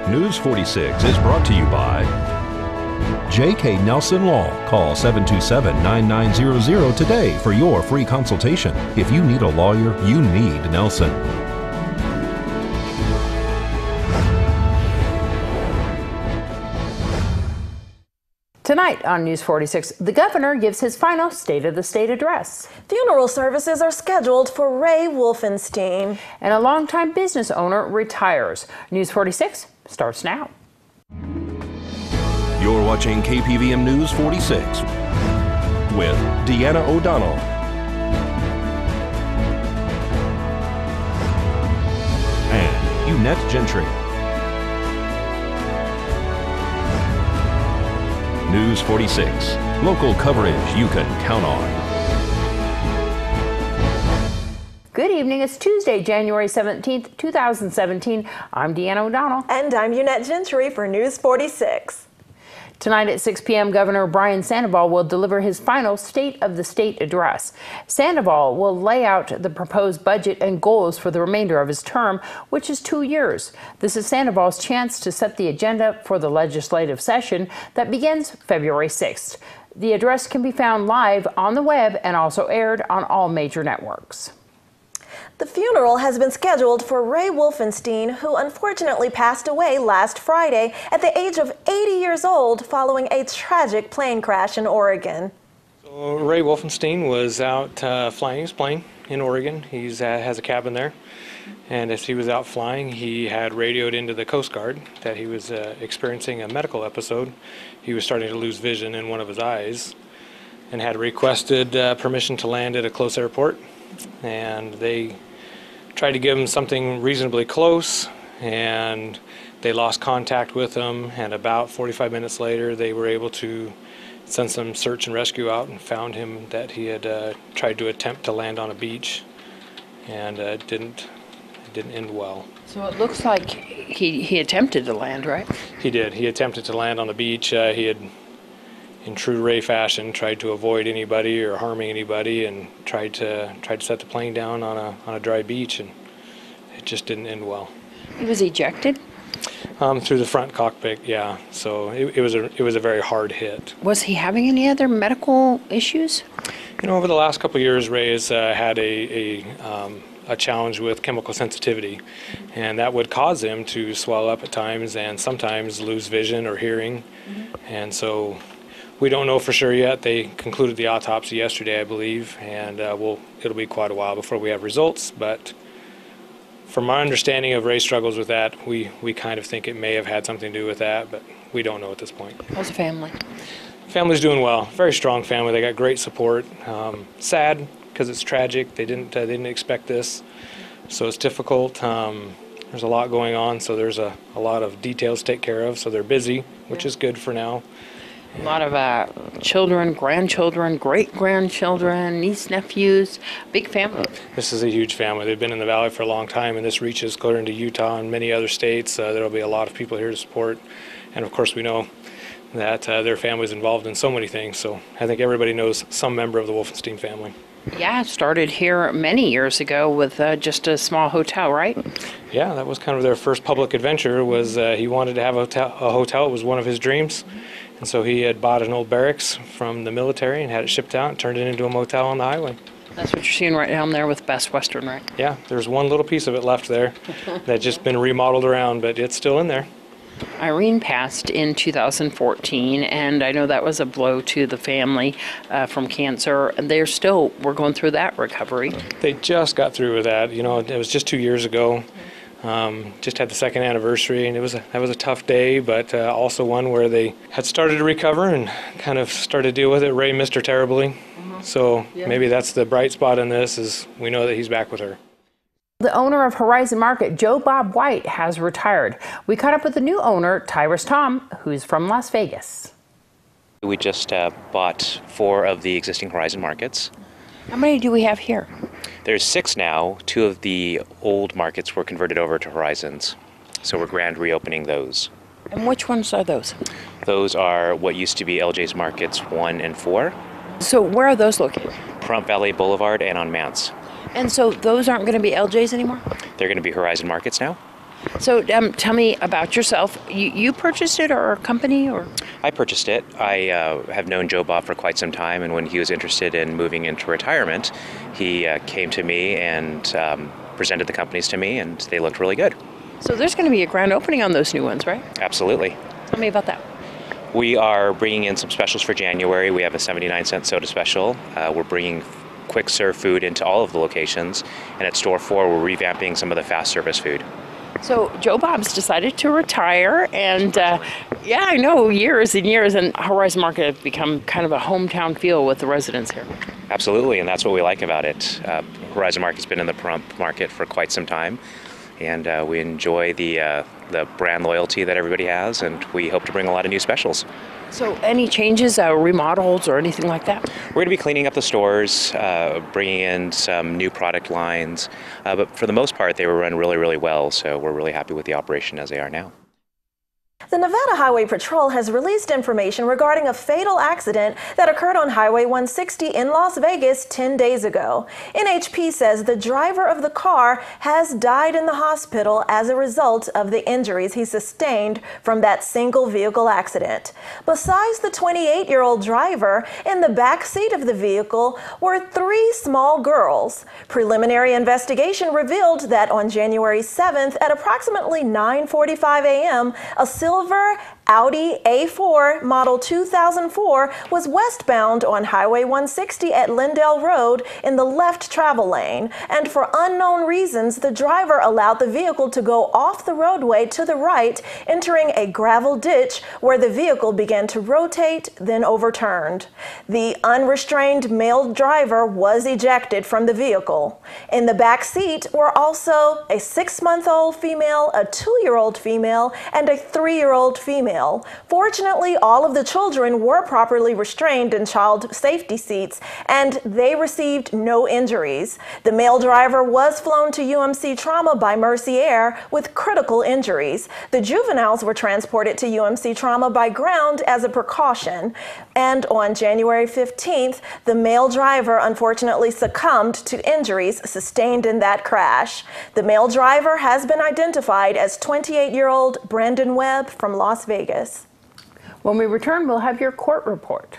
News 46 is brought to you by J.K. Nelson Law. Call 727-9900 today for your free consultation. If you need a lawyer, you need Nelson. Tonight on News 46, the governor gives his final State of the State address. Funeral services are scheduled for Ray Wulfenstein. And a longtime business owner retires. News 46 starts now. You're watching KPVM News 46 with Deanna O'Donnell and Eunette Gentry. News 46, local coverage you can count on. Good evening. It's Tuesday, January 17th, 2017. I'm Deanna O'Donnell. And I'm Eunette Gentry for News 46. Tonight at 6 p.m., Governor Brian Sandoval will deliver his final State of the State address. Sandoval will lay out the proposed budget and goals for the remainder of his term, which is 2 years. This is Sandoval's chance to set the agenda for the legislative session that begins February 6th. The address can be found live on the web and also aired on all major networks. The funeral has been scheduled for Ray Wulfenstein, who unfortunately passed away last Friday at the age of 80 years old following a tragic plane crash in Oregon. So Ray Wulfenstein was out flying his plane in Oregon. He has a cabin there. And as he was out flying, he had radioed into the Coast Guard that he was experiencing a medical episode. He was starting to lose vision in one of his eyes and had requested permission to land at a close airport. And they tried to give him something reasonably close, and they lost contact with him, and about 45 minutes later they were able to send some search and rescue out and found him that he had tried to attempt to land on a beach, and it didn't end well. So it looks like he attempted to land, right? He did. He attempted to land on the beach. He had, in true Ray fashion, tried to avoid anybody or harming anybody, and tried to set the plane down on a dry beach, and it just didn't end well. He was ejected? Through the front cockpit, yeah. So it was a very hard hit. Was he having any other medical issues? You know, over the last couple of years, Ray has had a challenge with chemical sensitivity, and that would cause him to swell up at times and sometimes lose vision or hearing. And so we don't know for sure yet. They concluded the autopsy yesterday, I believe, and it'll be quite a while before we have results. But from our understanding of Ray's struggles with that, we kind of think it may have had something to do with that, but we don't know at this point. How's the family? Family's doing well. Very strong family. They got great support. Sad because it's tragic. They didn't expect this, so it's difficult. There's a lot going on, so there's a lot of details to take care of. So they're busy, which is good for now. A lot of children, grandchildren, great-grandchildren, niece, nephews, big family. This is a huge family. They've been in the valley for a long time, and this reaches clear into Utah and many other states. There will be a lot of people here to support. And of course, we know that their family's involved in so many things. So I think everybody knows some member of the Wulfenstein family. Yeah, it started here many years ago with just a small hotel, right? Yeah, that was kind of their first public adventure. Was he wanted to have a hotel. It was one of his dreams. And so he had bought an old barracks from the military and had it shipped out and turned it into a motel on the highway. That's what you're seeing right down there with Best Western, right? Yeah, there's one little piece of it left there that's just been remodeled around, but it's still in there. Irene passed in 2014, and I know that was a blow to the family from cancer. And we're going through that recovery. They just got through with that. You know, it was just 2 years ago. Just had the second anniversary, and that was a tough day, but also one where they had started to recover and kind of started to deal with it. Ray missed her terribly, so maybe that's the bright spot in this, is we know that he's back with her. The owner of Horizon Market, Joe Bob White, has retired. We caught up with the new owner, Tyrus Tom, who's from Las Vegas. We just bought 4 of the existing Horizon Markets. How many do we have here? There's 6 now. 2 of the old markets were converted over to Horizons, so we're grand reopening those. And which ones are those? Those are what used to be LJ's Markets 1 and 4. So where are those located? Pahrump Valley Boulevard and on Mance. And so those aren't going to be LJ's anymore? They're going to be Horizon Markets now. So tell me about yourself. You purchased it, or a company, or? I purchased it. I have known Joe Bob for quite some time, and when he was interested in moving into retirement, he came to me and presented the companies to me, and they looked really good. So there's going to be a grand opening on those new ones, right? Absolutely. Tell me about that. We are bringing in some specials for January. We have a 79-cent soda special. We're bringing quick serve food into all of the locations, and at Store 4 we're revamping some of the fast service food. So Joe Bob's decided to retire, and yeah, I know, years and years, and Horizon Market have become kind of a hometown feel with the residents here. Absolutely, and that's what we like about it. Horizon Market's been in the Pahrump market for quite some time, and we enjoy the brand loyalty that everybody has, and we hope to bring a lot of new specials. So any changes, remodels, or anything like that? We're going to be cleaning up the stores, bringing in some new product lines, but for the most part they were run really, really well, so we're really happy with the operation as they are now. The Nevada Highway Patrol has released information regarding a fatal accident that occurred on Highway 160 in Las Vegas 10 days ago. NHP says the driver of the car has died in the hospital as a result of the injuries he sustained from that single vehicle accident. Besides the 28-year-old driver, in the back seat of the vehicle were 3 small girls. Preliminary investigation revealed that on January 7th at approximately 9:45 a.m., a silver Audi A4 model 2004 was westbound on Highway 160 at Lindell Road in the left travel lane, and for unknown reasons the driver allowed the vehicle to go off the roadway to the right, entering a gravel ditch where the vehicle began to rotate, then overturned. The unrestrained male driver was ejected from the vehicle. In the back seat were also a 6-month-old female, a 2-year-old female, and a 3-year-old female. Fortunately, all of the children were properly restrained in child safety seats, and they received no injuries. The male driver was flown to UMC Trauma by Mercy Air with critical injuries. The juveniles were transported to UMC Trauma by ground as a precaution. And on January 15th, the male driver unfortunately succumbed to injuries sustained in that crash. The male driver has been identified as 28-year-old Brandon Webb from Las Vegas. When we return, we'll have your court report.